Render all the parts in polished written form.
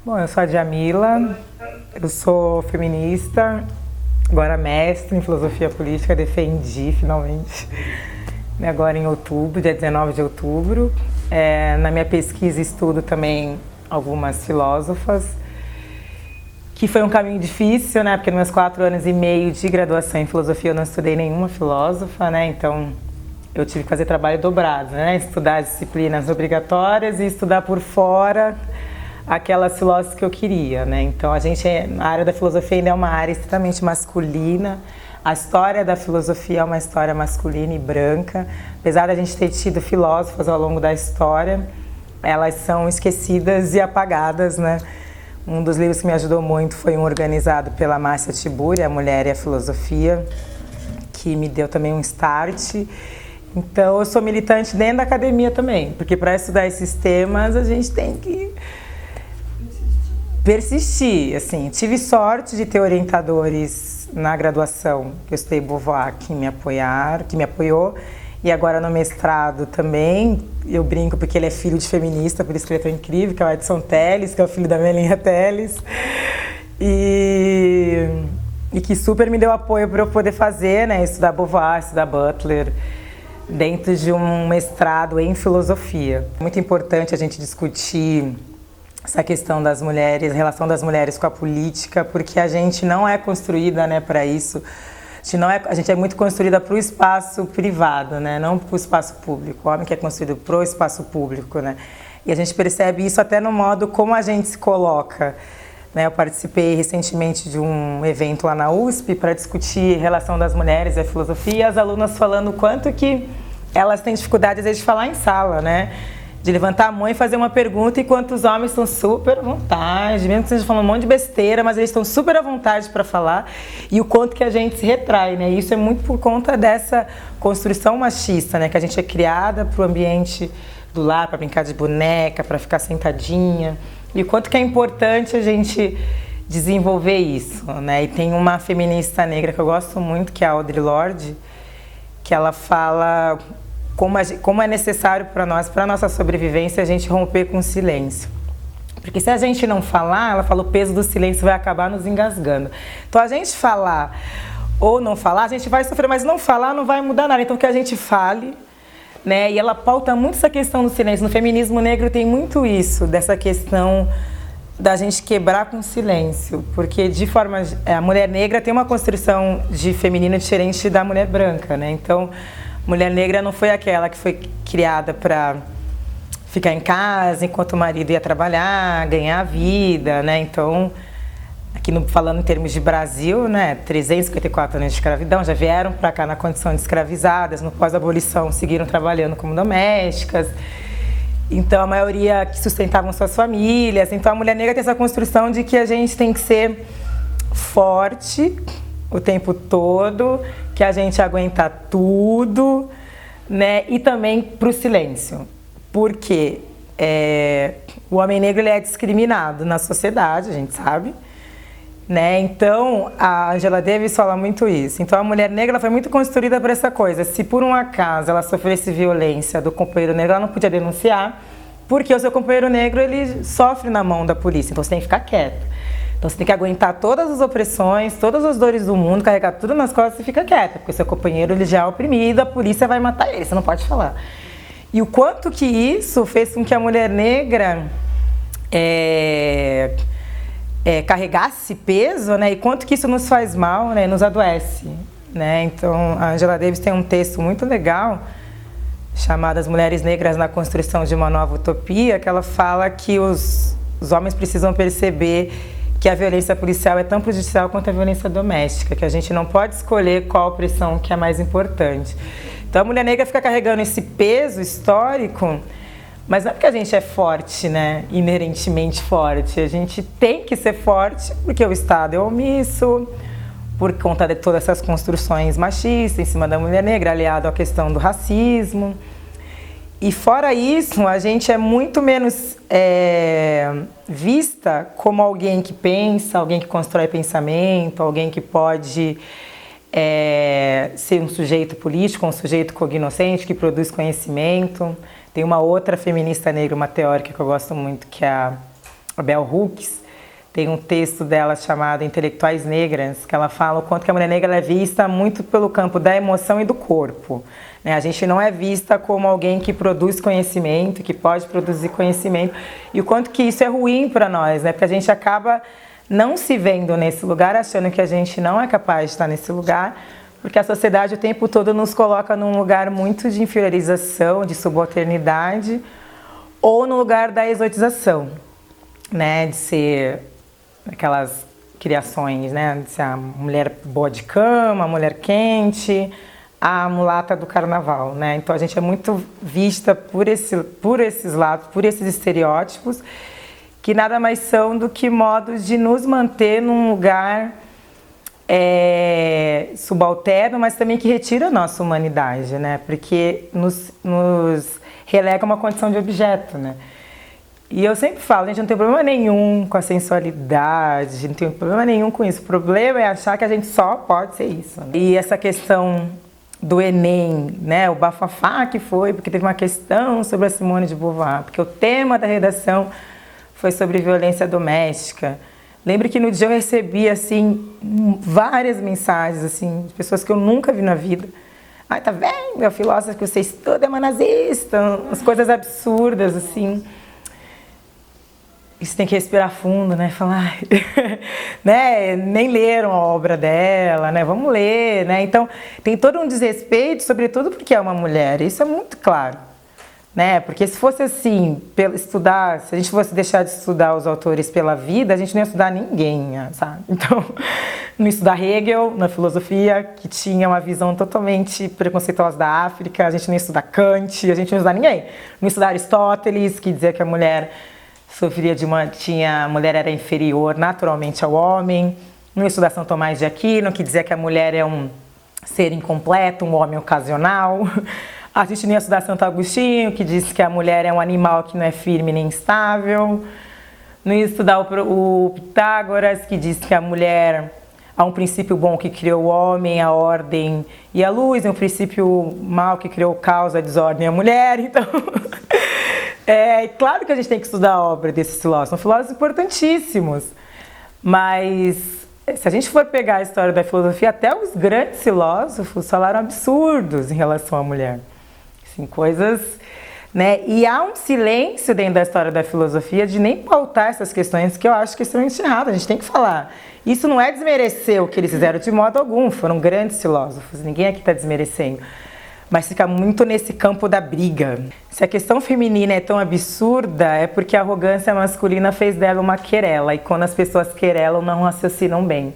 Bom, eu sou a Djamila, eu sou feminista, agora mestre em filosofia política, defendi finalmente, agora em outubro, dia 19 de outubro. Na minha pesquisa estudo também algumas filósofas, que foi um caminho difícil, né? Porque nos meus 4 anos e meio de graduação em filosofia eu não estudei nenhuma filósofa, né? Então eu tive que fazer trabalho dobrado, né? Estudar disciplinas obrigatórias e estudar por fora aquelas filósofas que eu queria, né? Então a área da filosofia ainda é uma área extremamente masculina. A história da filosofia é uma história masculina e branca. Apesar da gente ter tido filósofas ao longo da história, elas são esquecidas e apagadas, né? Um dos livros que me ajudou muito foi um organizado pela Márcia Tiburi, A Mulher e a Filosofia, que me deu também um start. Então eu sou militante dentro da academia também, porque para estudar esses temas a gente tem que persistir. Assim, tive sorte de ter orientadores na graduação, que eu estudei Beauvoir, que me apoiou, e agora no mestrado também. Eu brinco porque ele é filho de feminista, por isso que ele é tão incrível, que é o Edson Telles, que é o filho da Melinha Telles, e que super me deu apoio para eu poder fazer, né, estudar Beauvoir, estudar Butler, dentro de um mestrado em filosofia. É muito importante a gente discutir essa questão das mulheres, a relação das mulheres com a política, porque a gente não é construída, né, para isso. A gente é muito construída para o espaço privado, né, não para o espaço público. O homem que é construído para o espaço público, né. E a gente percebe isso até no modo como a gente se coloca. Né, eu participei recentemente de um evento lá na USP para discutir a relação das mulheres e a filosofia, e as alunas falando o quanto que elas têm dificuldade, às vezes, de falar em sala, né? De levantar a mão e fazer uma pergunta, enquanto os homens estão super à vontade, mesmo que estejam falando um monte de besteira, mas eles estão super à vontade para falar, e o quanto que a gente se retrai, né? E isso é muito por conta dessa construção machista, né? Que a gente é criada para o ambiente do lar, para brincar de boneca, para ficar sentadinha. E o quanto que é importante a gente desenvolver isso, né? E tem uma feminista negra que eu gosto muito, que é a Audre Lorde, que ela fala como é necessário para nós, para a nossa sobrevivência, a gente romper com o silêncio. Porque se a gente não falar, ela fala, o peso do silêncio vai acabar nos engasgando. Então a gente falar ou não falar, a gente vai sofrer, mas não falar não vai mudar nada. Então que a gente fale, né? E ela pauta muito essa questão do silêncio. No feminismo negro tem muito isso, dessa questão da gente quebrar com o silêncio, porque a mulher negra tem uma construção de feminino diferente da mulher branca, né? Então, mulher negra não foi aquela que foi criada para ficar em casa enquanto o marido ia trabalhar, ganhar a vida, né? Então, aqui falando em termos de Brasil, né, 354 anos de escravidão, já vieram para cá na condição de escravizadas, no pós-abolição seguiram trabalhando como domésticas, então a maioria que sustentavam suas famílias. Então a mulher negra tem essa construção de que a gente tem que ser forte o tempo todo, que a gente aguenta tudo, né, e também para o silêncio, porque o homem negro ele é discriminado na sociedade, a gente sabe, né? Então, a Angela Davis fala muito isso. Então, a mulher negra ela foi muito construída para essa coisa. Se por um acaso ela sofresse violência do companheiro negro, ela não podia denunciar, porque o seu companheiro negro ele sofre na mão da polícia. Então, você tem que ficar quieta. Então, você tem que aguentar todas as opressões, todas as dores do mundo, carregar tudo nas costas e fica quieta, porque o seu companheiro ele já é oprimido, a polícia vai matar ele, você não pode falar. E o quanto que isso fez com que a mulher negra carregasse peso, né? E quanto que isso nos faz mal, né? Nos adoece, né? Então, a Angela Davis tem um texto muito legal chamado As Mulheres Negras na Construção de uma Nova Utopia, que ela fala que os homens precisam perceber que a violência policial é tão prejudicial quanto a violência doméstica, que a gente não pode escolher qual opressão que é mais importante. Então, a mulher negra fica carregando esse peso histórico, mas não é porque a gente é forte, né? Inerentemente forte. A gente tem que ser forte porque o Estado é omisso, por conta de todas essas construções machistas em cima da mulher negra, aliado à questão do racismo. E fora isso, a gente é muito menos vista como alguém que pensa, alguém que constrói pensamento, alguém que pode ser um sujeito político, um sujeito cognoscente, que produz conhecimento. Tem uma outra feminista negra, uma teórica que eu gosto muito, que é a a Bell Hooks, tem um texto dela chamado Intelectuais Negras, que ela fala o quanto que a mulher negra é vista muito pelo campo da emoção e do corpo. Né? A gente não é vista como alguém que produz conhecimento, que pode produzir conhecimento, e o quanto que isso é ruim para nós, né? Porque a gente acaba não se vendo nesse lugar, achando que a gente não é capaz de estar nesse lugar, porque a sociedade o tempo todo nos coloca num lugar muito de inferiorização, de subalternidade, ou no lugar da exotização, né? De ser aquelas criações, né? De ser a mulher boa de cama, a mulher quente, a mulata do carnaval, né? Então a gente é muito vista por esses lados, por esses estereótipos, que nada mais são do que modos de nos manter num lugar subalterno, mas também que retira a nossa humanidade, né? Porque nos relega uma condição de objeto, né? E eu sempre falo, a gente não tem problema nenhum com a sensualidade, a gente não tem problema nenhum com isso. O problema é achar que a gente só pode ser isso. E essa questão do Enem, né, o bafafá que foi, porque teve uma questão sobre a Simone de Beauvoir, porque o tema da redação foi sobre violência doméstica. Lembro que no dia eu recebi, assim, várias mensagens, assim, de pessoas que eu nunca vi na vida. Ai, tá vendo, meu filósofo que você estuda é uma nazista, umas coisas absurdas, assim. Isso tem que respirar fundo, né? Falar, né? Nem leram a obra dela, né? Vamos ler, né? Então, tem todo um desrespeito, sobretudo porque é uma mulher. Isso é muito claro, né? Porque se fosse assim, estudar, se a gente fosse deixar de estudar os autores pela vida, a gente não ia estudar ninguém, sabe? Então, não ia estudar Hegel na filosofia, que tinha uma visão totalmente preconceituosa da África, a gente não ia estudar Kant, a gente não ia estudar ninguém. Não ia estudar Aristóteles, que dizia que a mulher sofria a mulher era inferior naturalmente ao homem. Não ia estudar São Tomás de Aquino, que dizia que a mulher é um ser incompleto, um homem ocasional. A gente não ia estudar Santo Agostinho, que disse que a mulher é um animal que não é firme nem estável. Não ia estudar o Pitágoras, que disse que a mulher há um princípio bom que criou o homem, a ordem e a luz, e um princípio mau que criou o caos, a desordem e a mulher. Então, claro que a gente tem que estudar a obra desses filósofos, são filósofos importantíssimos, mas se a gente for pegar a história da filosofia, até os grandes filósofos falaram absurdos em relação à mulher, assim, coisas, né? E há um silêncio dentro da história da filosofia de nem pautar essas questões que eu acho que é extremamente errado, a gente tem que falar. Isso não é desmerecer o que eles fizeram de modo algum, foram grandes filósofos, ninguém aqui está desmerecendo. Mas fica muito nesse campo da briga. Se a questão feminina é tão absurda, é porque a arrogância masculina fez dela uma querela. E quando as pessoas querelam, não raciocinam bem.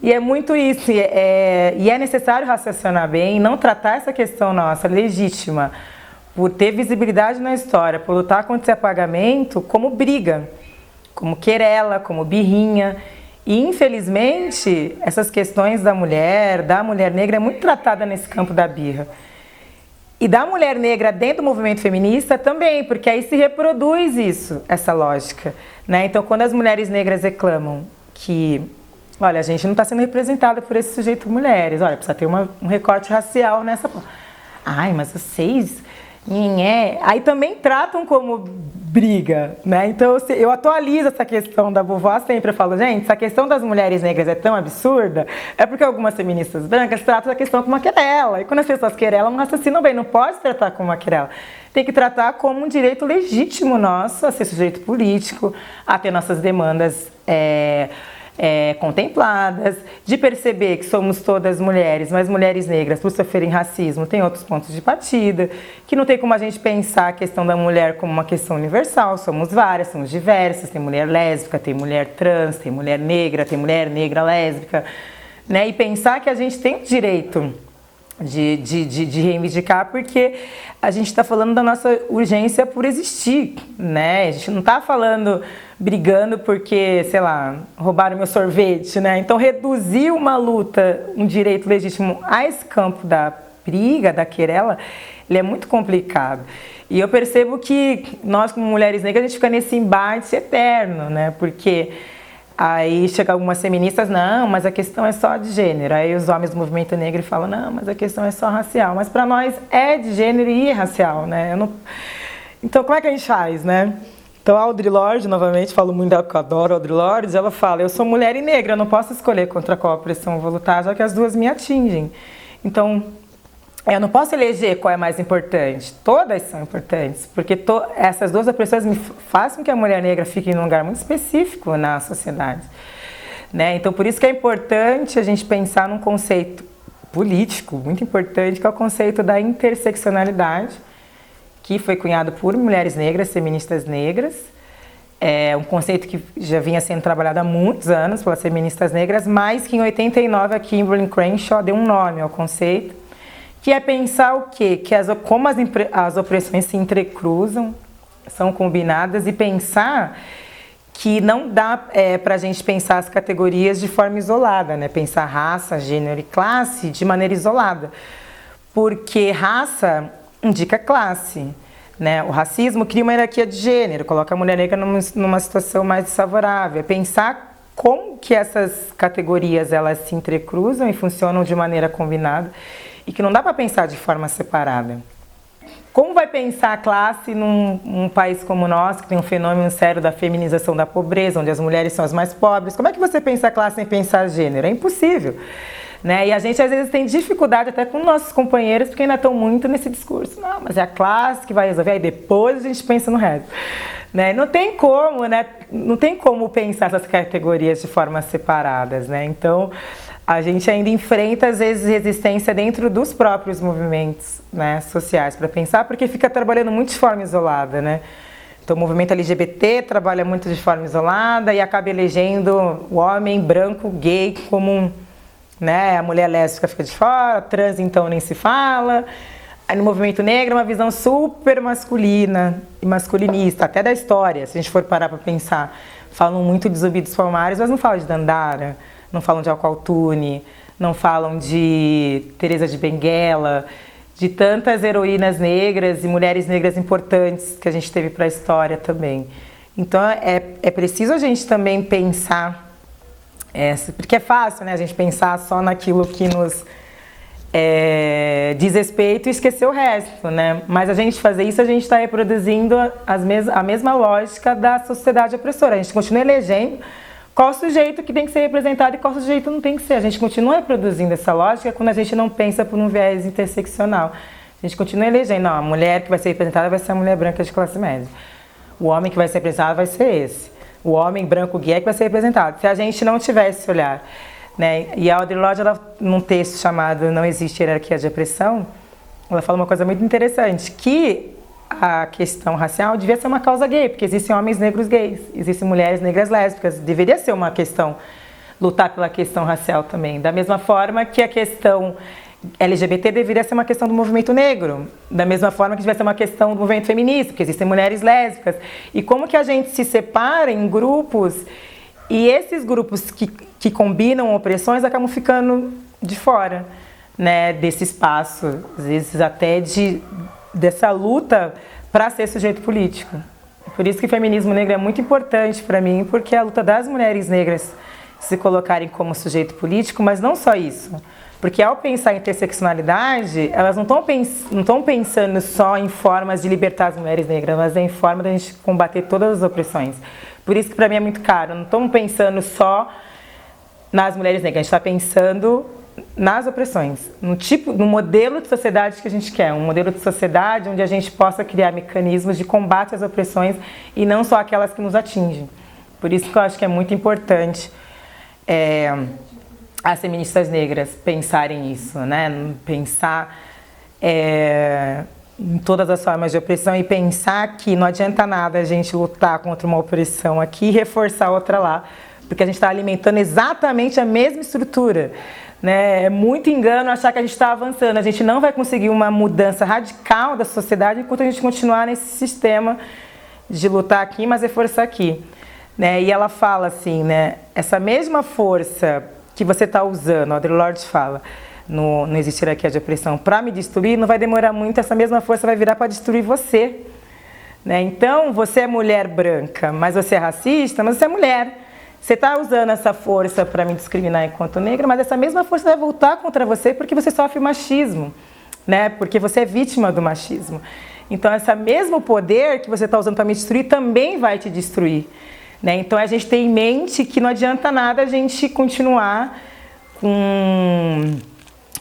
E é muito isso. E é necessário raciocinar bem e não tratar essa questão nossa, legítima, por ter visibilidade na história, por lutar contra esse apagamento, como briga, como querela, como birrinha. E, infelizmente, essas questões da mulher negra, é muito tratada nesse campo da birra. E da mulher negra dentro do movimento feminista também, porque aí se reproduz isso, essa lógica, né? Então, quando as mulheres negras reclamam que, olha, a gente não está sendo representada por esse sujeito mulheres, olha, precisa ter um recorte racial nessa... Ai, mas vocês... Aí também tratam como briga, né? Então eu atualizo essa questão da Beauvoir sempre, eu falo, gente, essa questão das mulheres negras é tão absurda, é porque algumas feministas brancas tratam a questão como uma querela, e quando as pessoas querelam, não raciocinam bem, não pode tratar como uma querela, tem que tratar como um direito legítimo nosso a ser sujeito político, a ter nossas demandas contempladas, de perceber que somos todas mulheres, mas mulheres negras, por sofrerem racismo, tem outros pontos de partida, que não tem como a gente pensar a questão da mulher como uma questão universal, somos várias, somos diversas, tem mulher lésbica, tem mulher trans, tem mulher negra lésbica, né? E pensar que a gente tem o direito de reivindicar, porque a gente está falando da nossa urgência por existir, né? A gente não está brigando porque, sei lá, roubaram meu sorvete, né? Então, reduzir uma luta, um direito legítimo a esse campo da briga, da querela, ele é muito complicado. E eu percebo que nós, como mulheres negras, a gente fica nesse embate eterno, né? Porque aí chega algumas feministas, não, mas a questão é só de gênero. Aí os homens do movimento negro falam, não, mas a questão é só racial. Mas para nós é de gênero e racial, né? Então como é que a gente faz, né? Então a Audre Lorde, novamente, falo muito dela porque eu adoro a Audre Lorde, ela fala, eu sou mulher e negra, eu não posso escolher contra qual opressão eu vou lutar, já que as duas me atingem. Então, eu não posso eleger qual é mais importante, todas são importantes, porque essas duas opressões me fazem com que a mulher negra fique em um lugar muito específico na sociedade. Né? Então, por isso que é importante a gente pensar num conceito político muito importante, que é o conceito da interseccionalidade, que foi cunhado por mulheres negras, feministas negras. É um conceito que já vinha sendo trabalhado há muitos anos pelas feministas negras, mas que em 89 a Kimberlé Crenshaw deu um nome ao conceito, que é pensar o quê? Como as opressões se entrecruzam, são combinadas, e pensar que não dá para a gente pensar as categorias de forma isolada, né? Pensar raça, gênero e classe de maneira isolada, porque raça indica classe, né? O racismo cria uma hierarquia de gênero, coloca a mulher negra numa situação mais desfavorável. É pensar como que essas categorias elas se entrecruzam e funcionam de maneira combinada e que não dá para pensar de forma separada. Como vai pensar a classe num país como o nosso, que tem um fenômeno sério da feminização da pobreza, onde as mulheres são as mais pobres? Como é que você pensa a classe sem pensar gênero? É impossível. Né? E a gente às vezes tem dificuldade até com nossos companheiros, porque ainda estão muito nesse discurso. Não, mas é a classe que vai resolver, aí depois a gente pensa no resto. Né? Não tem como, né? Não tem como pensar essas categorias de forma separadas. Né? Então, a gente ainda enfrenta, às vezes, resistência dentro dos próprios movimentos, né, sociais, para pensar, porque fica trabalhando muito de forma isolada, né? Então, o movimento LGBT trabalha muito de forma isolada e acaba elegendo o homem branco, gay, como né, a mulher lésbica fica de fora, trans, então, nem se fala. Aí, no movimento negro, uma visão super masculina e masculinista, até da história, se a gente for parar para pensar. Falam muito de Zumbi dos Palmares, mas não falam de Dandara, não falam de Alco-Altune, não falam de Teresa de Benguela, de tantas heroínas negras e mulheres negras importantes que a gente teve para a história também. Então é preciso a gente também pensar, porque é fácil, né, a gente pensar só naquilo que nos diz respeito e esquecer o resto, né? Mas a gente fazer isso, a gente está reproduzindo a mesma lógica da sociedade opressora. A gente continua elegendo qual sujeito que tem que ser representado e qual sujeito não tem que ser. A gente continua reproduzindo essa lógica quando a gente não pensa por um viés interseccional. A gente continua elegendo, não, a mulher que vai ser representada vai ser a mulher branca de classe média. O homem que vai ser representado vai ser esse. O homem branco gay é que vai ser representado. Se a gente não tivesse esse olhar, né? E a Audre Lorde, ela, num texto chamado Não Existe Hierarquia de Opressão, ela fala uma coisa muito interessante, que a questão racial devia ser uma causa gay, porque existem homens negros gays, existem mulheres negras lésbicas, deveria ser uma questão, lutar pela questão racial também, da mesma forma que a questão LGBT deveria ser uma questão do movimento negro, da mesma forma que devia ser uma questão do movimento feminista, porque existem mulheres lésbicas, e como que a gente se separa em grupos, e esses grupos que combinam opressões acabam ficando de fora, né, desse espaço, às vezes até dessa luta para ser sujeito político. Por isso que o feminismo negro é muito importante para mim, porque é a luta das mulheres negras se colocarem como sujeito político, mas não só isso. Porque ao pensar em interseccionalidade, elas não estão pensando só em formas de libertar as mulheres negras, mas em forma de a gente combater todas as opressões. Por isso que para mim é muito caro. Não estamos pensando só nas mulheres negras, a gente está pensando nas opressões, no modelo de sociedade que a gente quer, um modelo de sociedade onde a gente possa criar mecanismos de combate às opressões e não só aquelas que nos atingem. Por isso que eu acho que é muito importante as feministas negras pensarem isso, né? Pensar em todas as formas de opressão e pensar que não adianta nada a gente lutar contra uma opressão aqui e reforçar outra lá, porque a gente está alimentando exatamente a mesma estrutura. Né? É muito engano achar que a gente está avançando. A gente não vai conseguir uma mudança radical da sociedade enquanto a gente continuar nesse sistema de lutar aqui, mas reforçar aqui. Né? E ela fala assim, né? Essa mesma força que você está usando, a Audre Lorde fala, não existe hierarquia de opressão, para me destruir, não vai demorar muito, essa mesma força vai virar para destruir você. Né? Então, você é mulher branca, mas você é racista, mas você é mulher. Você está usando essa força para me discriminar enquanto negra, mas essa mesma força vai voltar contra você porque você sofre machismo. né? Porque você é vítima do machismo. Então, esse mesmo poder que você está usando para me destruir também vai te destruir, né? Então, a gente tem em mente que não adianta nada a gente continuar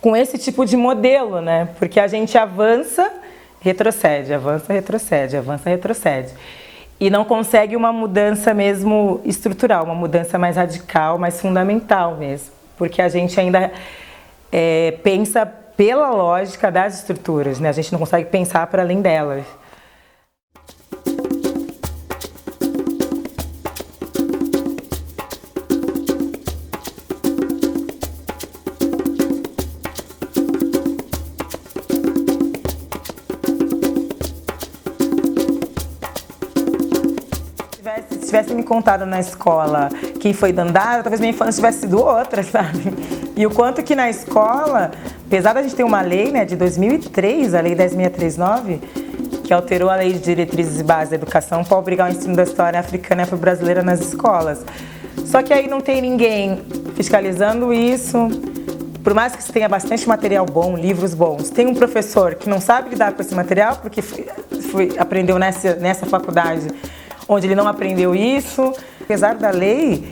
com esse tipo de modelo, né? Porque a gente avança, retrocede, avança, retrocede, avança, retrocede. E não consegue uma mudança mesmo estrutural, uma mudança mais radical, mais fundamental mesmo. Porque a gente ainda pensa pela lógica das estruturas, né? A gente não consegue pensar para além delas. Se tivesse me contado na escola quem foi Dandara, talvez minha infância tivesse sido outra, sabe? E o quanto que na escola, apesar da gente ter uma lei, né, de 2003, a Lei 10.639, que alterou a Lei de Diretrizes e Bases da Educação para obrigar o ensino da história africana e afro-brasileira nas escolas. Só que aí não tem ninguém fiscalizando isso. Por mais que você tenha bastante material bom, livros bons, tem um professor que não sabe lidar com esse material porque aprendeu nessa faculdade onde ele não aprendeu isso. Apesar da lei,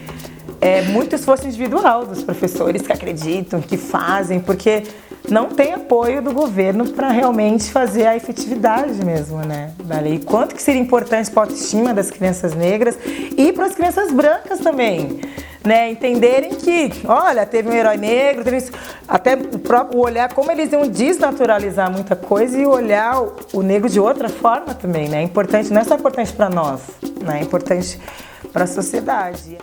é muito esforço individual dos professores que acreditam, que fazem, porque não tem apoio do governo para realmente fazer a efetividade mesmo, né, da lei. Quanto que seria importante para a autoestima das crianças negras e para as crianças brancas também, né, entenderem que, olha, teve um herói negro, teve isso, até o próprio olhar, como eles iam desnaturalizar muita coisa e olhar o negro de outra forma também, né, é importante, não é só importante para nós, né, é importante para a sociedade.